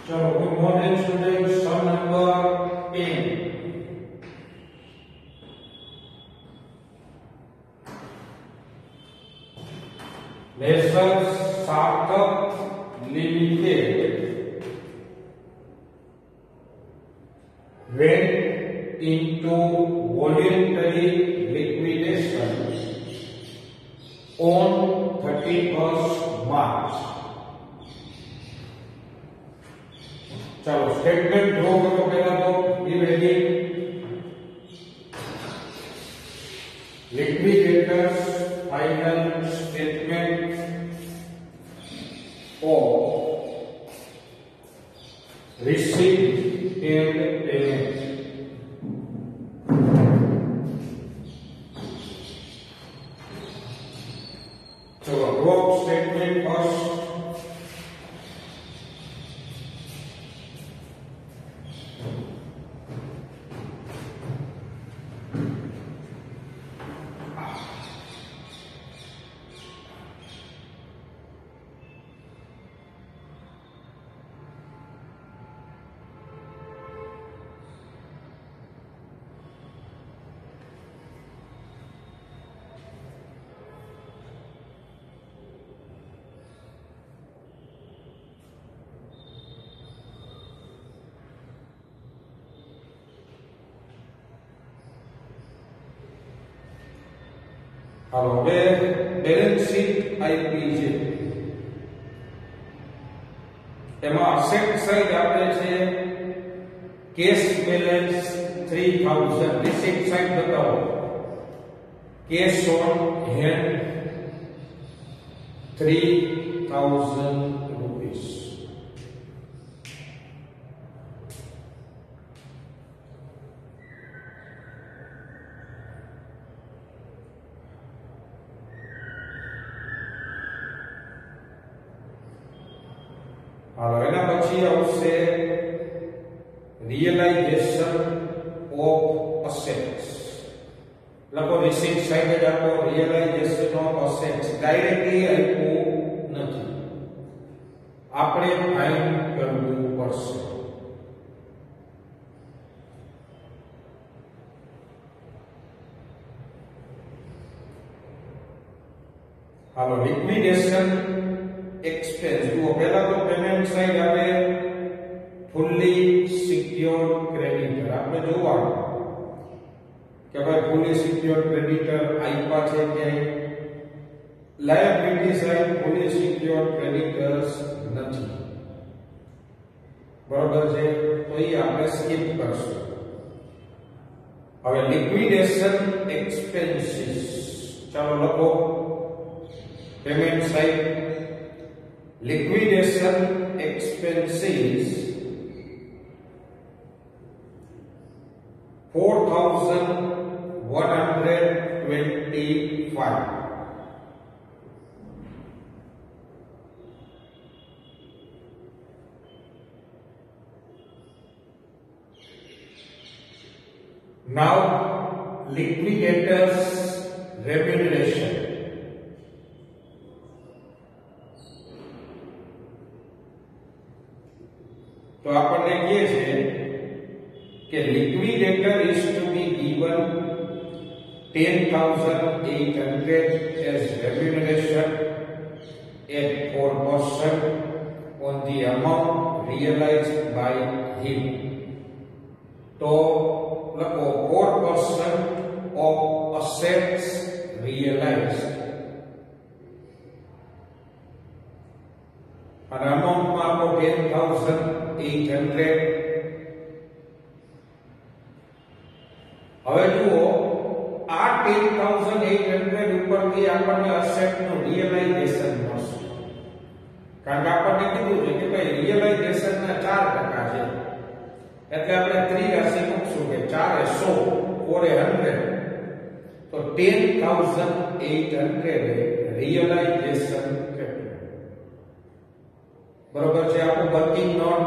चलो good morning student, सम number 10 lesson सार्थक limited went into voluntary liquidation on 31st March. चलो statement draw करो पहला तो be ready liquidators final statement of received and payment चलो draw statement first હવે balance sheet આપી છે એમાં અસેટ સાઈડ આપે છે કેશ બેલેન્સ 3000 રિસીટ સાઈડ બતાવો કેશ ઓન હેન્ડ 3000 રૂપીસ હવે એના પછી આવશે રિયલાઇઝેશન ઓફ અસેટ્સ લખો રિસીટ સાઈડ જ આપો રિયલાઇઝેશન ઓફ અસેટ્સ ડાયરેક્ટલી આપ્યું નથી આપણે ફાઇન્ડ કરવું પડશે હાલો લિક્વિડેશન एक्सपेंस वो पहला तो पेमेंट साइड आवे फुल्ली सिक्योर्ड क्रेडिटर आपने જોવા કે ભાઈ ફુલ્લી સિક્યોર્ડ ક્રેડિટર આઈપા છે કે liability side fully secured creditors નથી બરોબર છે તો એ આપણે સ્કીપ કરશું હવે લિક્વિડેશન એક્સપેન્સીસ ચાલો લખો payment side liquidation expenses 4125 now liquidators remuneration तो આપણને કહે છે કે liquidator is to be given 10800 as remuneration at 4% on the amount realized by him तो લખો 4% of assets realized અને amount માં આપો 10800 હવે જુઓ આ 10800 ઉપરથી આપણને અસેટ નું રિયલાઇઝેશન મળશે કારણ કે આપણને કીધું છે કે ભાઈ રિયલાઇઝેશન ના 4% છે એટલે આપણે ત્રિરાશિ મૂકશું કે 4 એ 100 4 એ 100 તો 10800 રિયલાઇઝેશન बराबर છે આપણું working note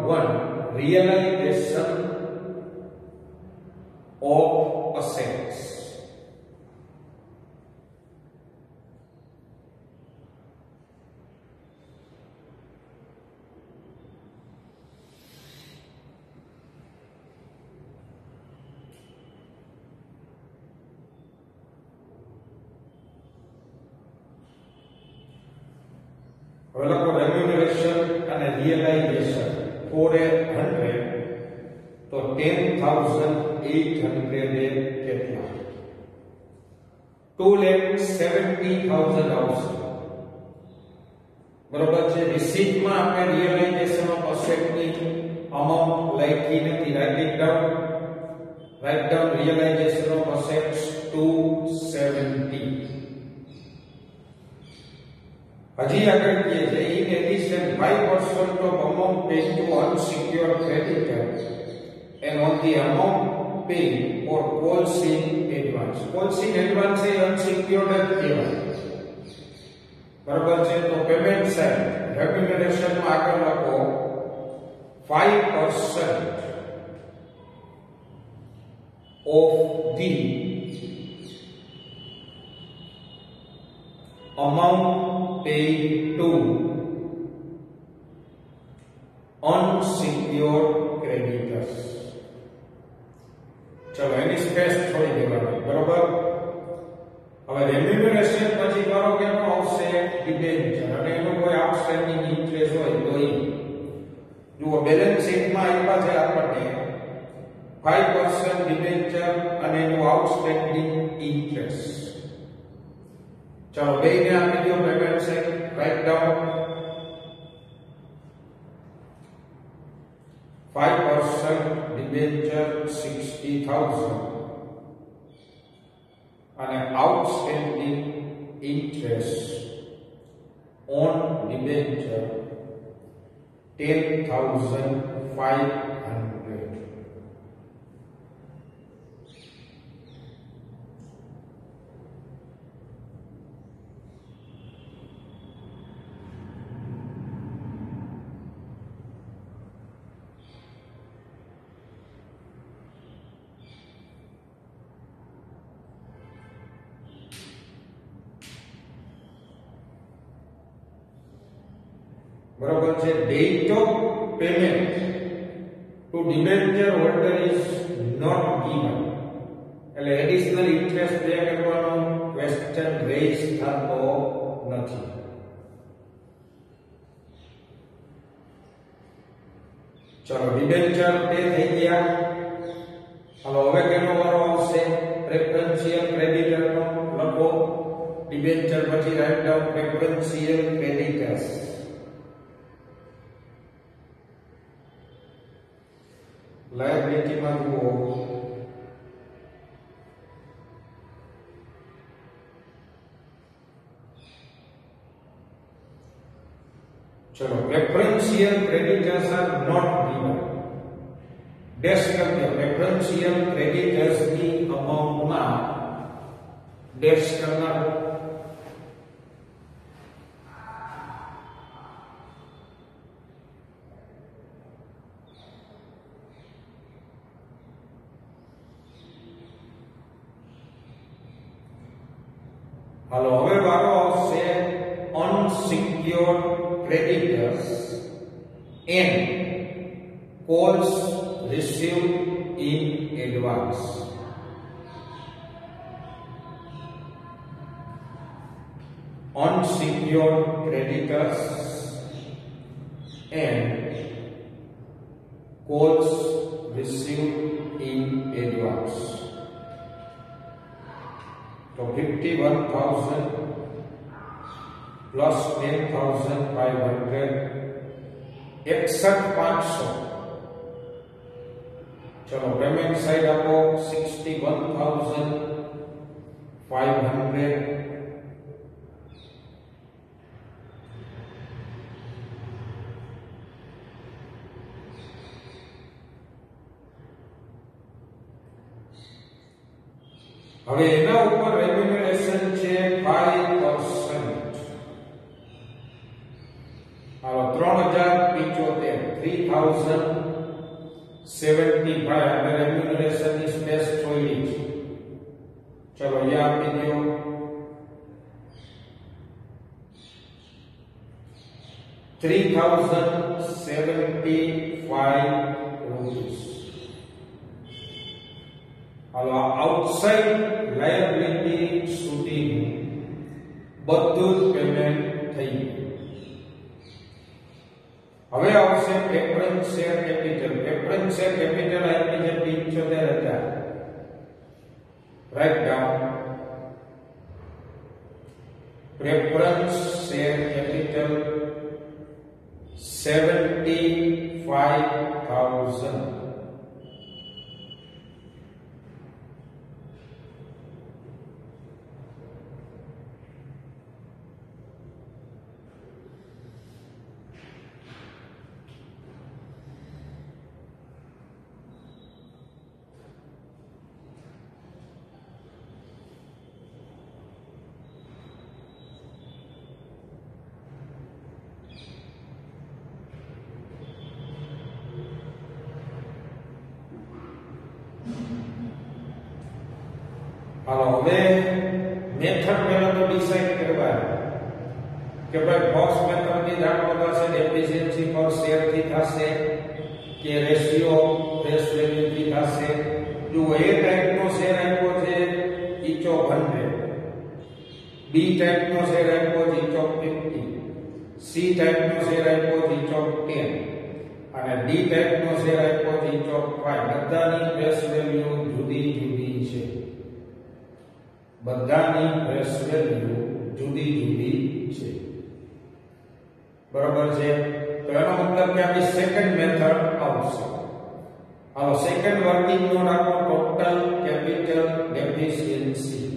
1 realization of assets હવે લખો રેમ્યુનરેશન અને રિયલાઇઝેશન 400 તો 10,800 એ કેટલા 2,70,000 આવશે બરોબર છે રિસીટમાં આપણે રિયલાઇઝેશન ઓફ અસેટની અમાઉન્ટ લખી નથી write down realisation of assets 270 હજી આગળ કહે છે in addition 5% of amount paid to unsecured creditors and on the amount paid for calls in advance A unsecured જ કહેવાય બરાબર છે તો પેમેન્ટ સાઇડ રેમ્યુનરેશન માં આગળ લખો 5% of the amount paid to unsecured creditors ચલો એની સ્પેસ છોડી દેવાની બરોબર હવે રેમ્યુનરેશન પછી કરો કે નો આવશે ડિબેન્ચર અને એનો કોઈ આઉટસ્ટેન્ડિંગ ઇન્ટરેસ્ટ હોય તો એ જુઓ બેલેન્સ શીટમાં આપ્યા છે આપણને 5% ડિબેન્ચર અને એનું આઉટસ્ટેન્ડિંગ ઇન્ટરેસ્ટ ચલો બેને આપી દો પેમેન્ટ છે રાઇટ ડાઉન 5% ડિબેન્ચર 60,000 અને આઉટસ્ટેન્ડિંગ ઇન્ટરેસ્ટ ઓન ડિબેન્ચર 10,500 બરોબર છે date of payment to debenture holder is not given એટલે એડિશનલ ઇન્ટરેસ્ટ પે કરવાનો ક્વેશ્ચન રેઝ થતો નથી ચલો ડિબેન્ચર પે થઈ ગયા હવે કેનો વારો આવશે પ્રેફરન્શિયલ ક્રેડિટરનો લખો ડિબેન્ચર પછી write down preferential creditors liability માં જુઓ ચલો preferential creditors are not given dash કરજો પ્રેફરન્શિયલ ક્રેડિટર્સ ની અમાઉન્ટ માં ડેશ કરનાર હાલો હવે વારો આવશે unsecured creditors and calls received in advance unsecured creditors and calls received in advance तो 51,000 plus 10,500 61,500 चलो पेमेंट साइड आपको 61,500 હવે એના ઉપર રેમ્યુનરેશન છે 5% હાલો 3,075 અને રેમ્યુનરેશન ની સ્પેસ છોડી છે ચલો યાદ આપી દો 3,075 rupees હાલો આઉટસાઇડ લાયબિલિટી સુધીનું બધું જ પેમેન્ટ થઈ ગયું હવે આવશે preference share capital. Preference share capital આપી છે 75,000. Write down. Preference share capital 75,000. હાલો હવે મેથડ પહેલા તો ડિસાઈડ કરવા કે ભાઈ બોક્સ મેથડ ની જાણ થશે એફિશિયન્સી પર શેર થી થશે કે રેશિયો ફેસ વેલ્યુ થી થશે. જો એ ટાઈપ નો શેર આપ્યો છે each of 100, બી ટાઈપ નો શેર આપ્યો છે each of 50, સી ટાઈપ નો શેર આપ્યો છે each of 10 અને ડી ટાઈપ નો શેર આપ્યો છે each of 5. બધાની ફેસ વેલ્યુ જુદી જુદી છે. બધાની ફેસ વેલ્યુ જુદી જુદી છે. બરાબર છે. તો એનો મતલબ કે આપણી સેકન્ડ મેથડ આવશે. હવે સેકન્ડ વર્કિંગ નોટ આપણો ટોટલ કેપિટલ ડેફિશિયન્સી.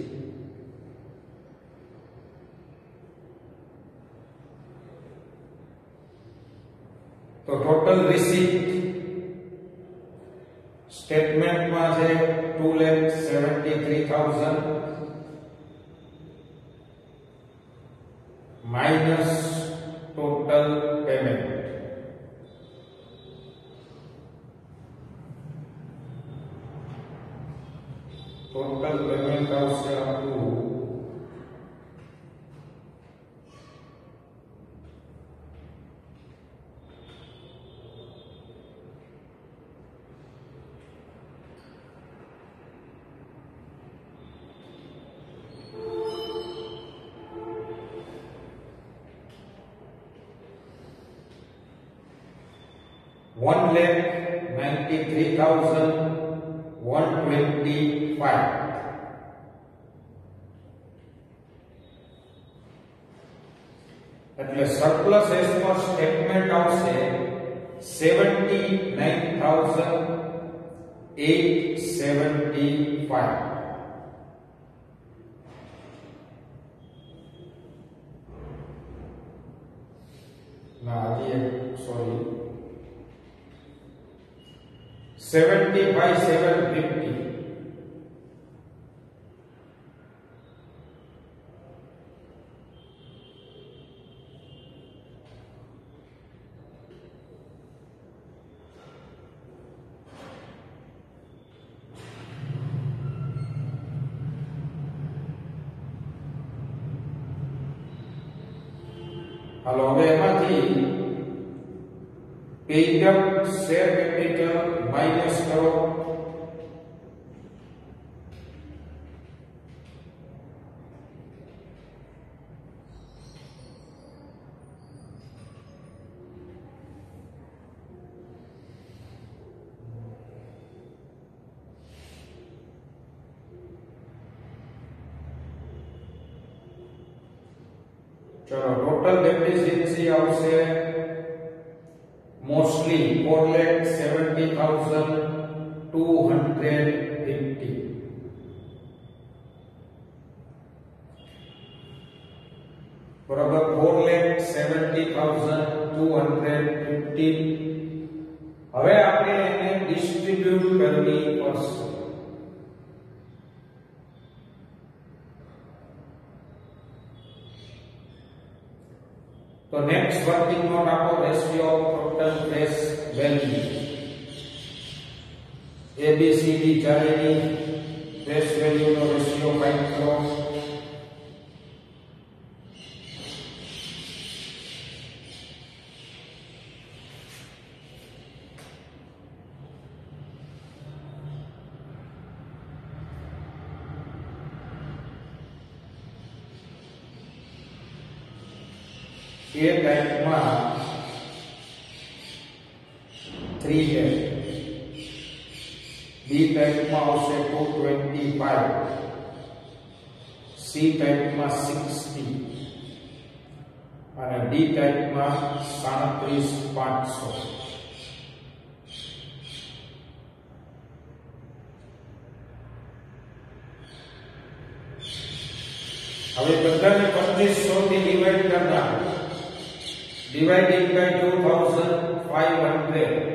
તો ટોટલ રિસીપ્ટ સ્ટેટમેન્ટમાં છે 2,73,000 minus total payment. Total payment આવશે આપણું 1,93,125. એટલે સરપ્લસ એસ પર સ્ટેટમેન્ટ આવશે 79,875. ના હજી સોરી 75,750. હાલો હવે એમાંથી paid up share capital minus કરો. ચલો ટોટલ ડેપ્રિસિએન્સી આવશે મોસ્ટલી 4,70,250. બરાબર 4,70,250. હવે આપણે એને ડિસ્ટ્રીબ્યુટ કરવી પડશે. તો નેક્સ્ટ વર્કિંગ નોટ આપો ratio of total face value. A B C D ચારેની ફેસ વેલ્યુ નો રેશિયો ફાઇન્ડ કરો. એ ટાઈપમાં 3 dash. B ટાઈપમાં આવશે 225, C ટાઈપમાં 60 અને D ટાઈપમાં 37,500. હવે બધાને 2500 થી ડિવાઈડ કરતા, dividing by 2500.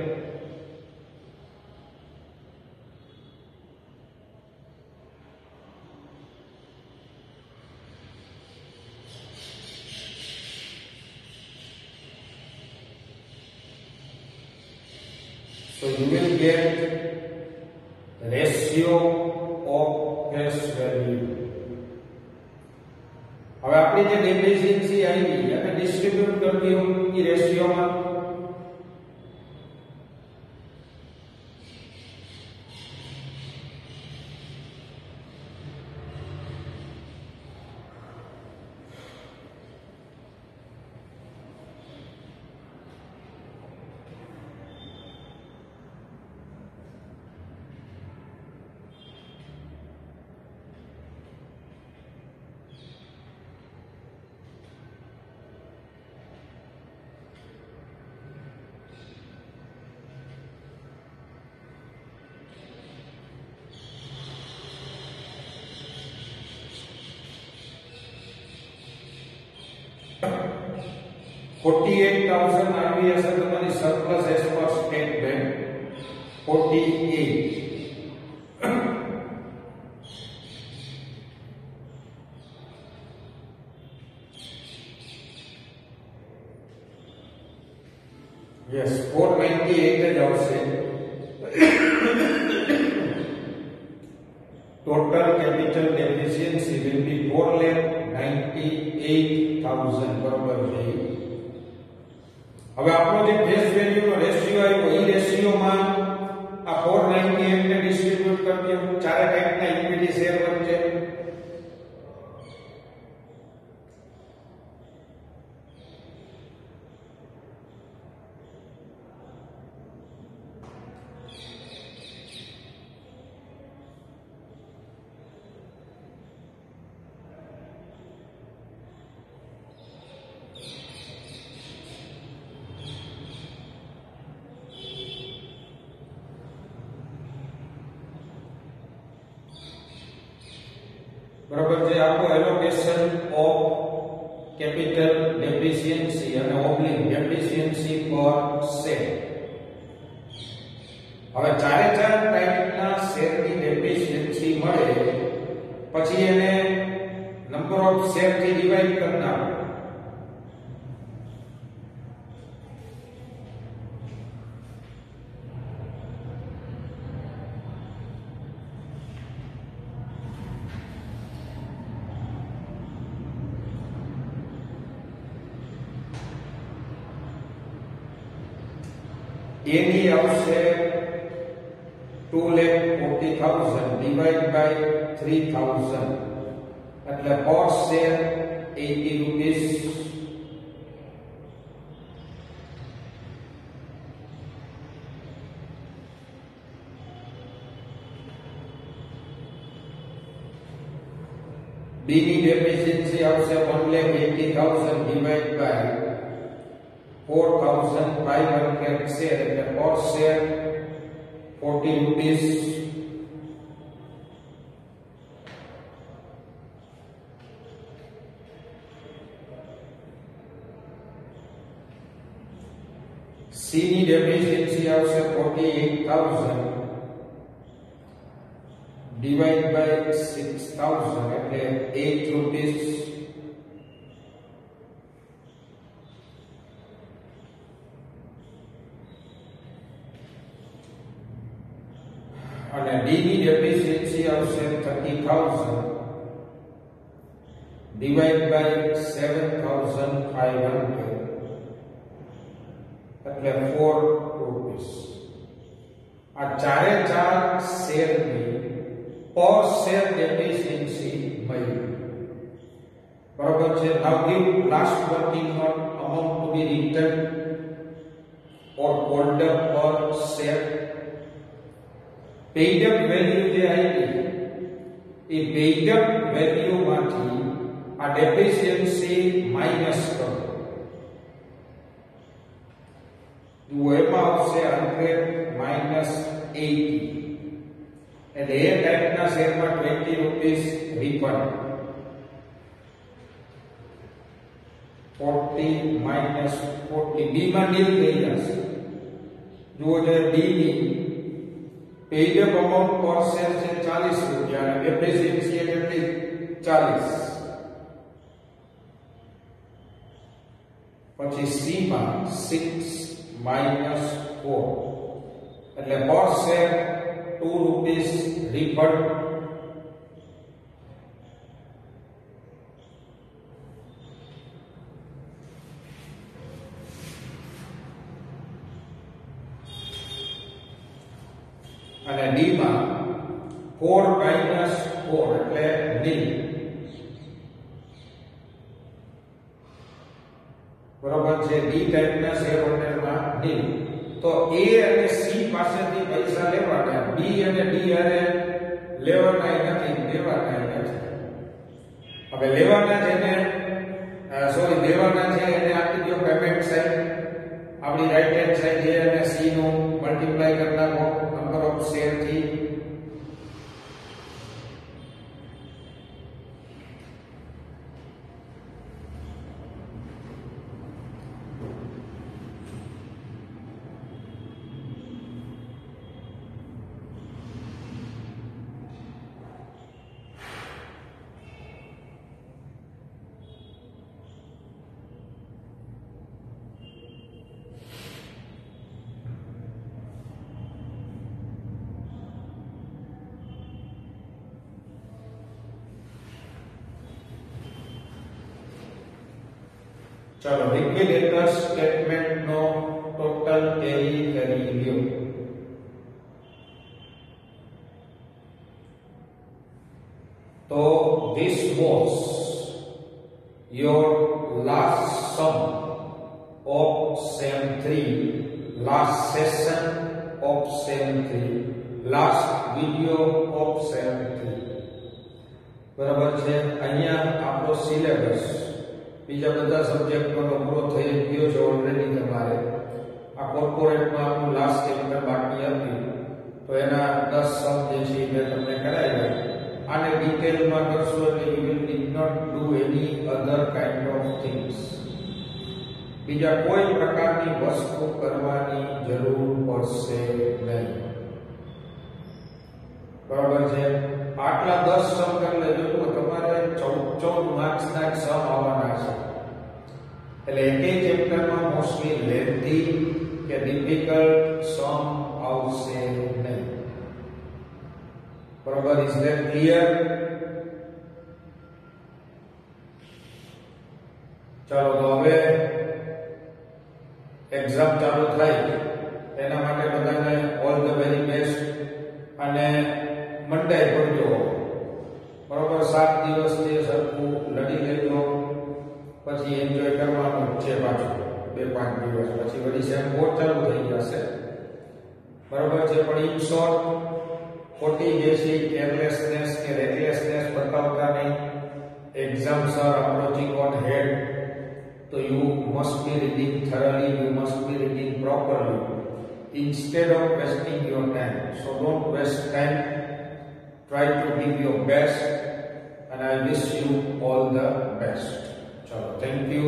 So you will get ratio of face value. હવે આપણી જે ડેપ્રિસિએન્સી આવી અને ડિસ્ટ્રીબ્યુટ કરવી હોય એ રેશિયોમાં $48,000 આવી હશે તમારી સરપ્લસ એસ પર સ્ટેટ બેંક 48. Yes, 498 જ આવશે. Total capital deficiency will be 4,98,000. બરોબર છે. હવે આપણો જે ફેસ વેલ્યુ નો રેશિયો આવ્યો એ રેશિયોમાં આ 498 ને ડિસ્ટ્રીબ્યુટ કરી દો ચારે ટાઈપના ઇક્વિટી શેર વચ્ચે. બરોબર છે. આપણું એલોકેશન ઓફ કેપિટલ ડેફિશિયન્સી અને ઓબ્લિક ડેફિશિયન્સી પર શેર. હવે ચારે ચાર ટાઈપના શેરની ડેફિશિયન્સી મળે પછી એને નંબર ઓફ શેર થી ડિવાઇડ કરતા એની આવશે 2,40,000 ડિવાઇડ બાય 3,000 એટલે પર શેર 80 રૂપીસ. બી ની ડેફિશિયન્સી આવશે 1,80,000 ડિવાઇડ બાય 4,500 શેર એટલે પર શેર 40 રૂપીસ. સી ની ડેફિશિયન્સી આવશે 48,000 ડિવાઇડ બાય 6,000 એટલે 8 રૂપીસ. અને ડી ની ડેફિશિયન્સી આવશે 30,000 ડિવાઇડ બાય 7,500 એટલે 4 રૂપીસ. આ ચારે ચાર શેરની પર શેર ડેફિશિયન્સી મળી. બરોબર છે. Now give last working note amount to be written. or order per share. Paid up value જે આવી એ paid up value માંથી આ depreciation માઈનસ કરો. જો એમાં આવશે 100 માઈનસ 80 એટલે એ ટાઈપના શેરમાં 20 રૂપીસ રિફંડ. 40 માઈનસ 40 બી માં ડીલ થઈ જશે. જો જે ડી ની પેઇડ અપ અમાઉન્ટ પર શેર છે 40 રૂપિયા અને ડેપ્રિસિએશન કેટલી 40. પછી સી માં 6 માઈનસ 4 એટલે પર શેર 2 રૂપીસ રિફંડ. અને ડી માં 4 માઈનસ 4 એટલે ડી. બરોબર છે. ડી ટાઈપના શેર હોલ્ડરમાં ડી. તો એ અને સી પાસેથી પૈસા લેવાના, બી અને ડી આરે લેવાના નથી, દેવાના નથી. હવે લેવાના છે ને દેવાના છે એને આપી દો પેમેન્ટ સાઈડ. આપણી રાઈટ હેન્ડ સાઈડ એ અને સી નું મલ્ટીપ્લાય કરી નાખો નંબર ઓફ શેર થી. ચલો લિક્વિડેટર સ્ટેટમેન્ટ નો ટોટલ કેરી કરી લ્યો. તો this was your last sum of sem 3, last session of sem 3, last video of sem 3. બરાબર છે. અહીંયા આપણો સિલેબસ બીજા બધા સબ્જેક્ટનો પૂરો થઈ ગયો છે ઓલરેડી. તમારે આ કોર્પોરેટમાં આપણું લાસ્ટ ચેપ્ટર બાકી હતું તો એના 10 સમ જે છે એ તમને કરાવ્યા. આને ડિટેલમાં કરશો એટલે you will did not do any other kind of things. બીજા કોઈ પ્રકારની વસ્તુ કરવાની જરૂર પડશે નહીં. બરાબર છે. આટલા 10 સમ કરી લેજો તો તમારે 14 માર્ક્સના સમ આવવાના છે. એટલે એક ચેપ્ટરમાં મોસ્ટલી લેન્થી કે ડિફિકલ્ટ સમ આવશે નહીં. બરાબર. Is that clear? ચાલો તો હવે એક્ઝામ ચાલુ થાય એના માટે બધાને ઓલ ધ વેરી બેસ્ટ. અને મંડાઈ પડજો. બરોબર. 7 દિવસ જે સરખું લડી લેજો. પછી એન્જોય કરવાનું છે પાછું 2-5 દિવસ પછી વળી સેમ 4 ચાલુ થઈ જશે. બરોબર છે. પણ ઇન શોર્ટ ખોટી જે છે કેરલેસનેસ કે રેકલેસનેસ બતાવતા નહીં. એક્ઝામ્સ આર અપ્રોચિંગ ઓન હેડ. તો you must be reading thoroughly, you must be reading properly instead of wasting your time. So don't waste time. Try to give your best and I wish you all the best. Chalo, thank you.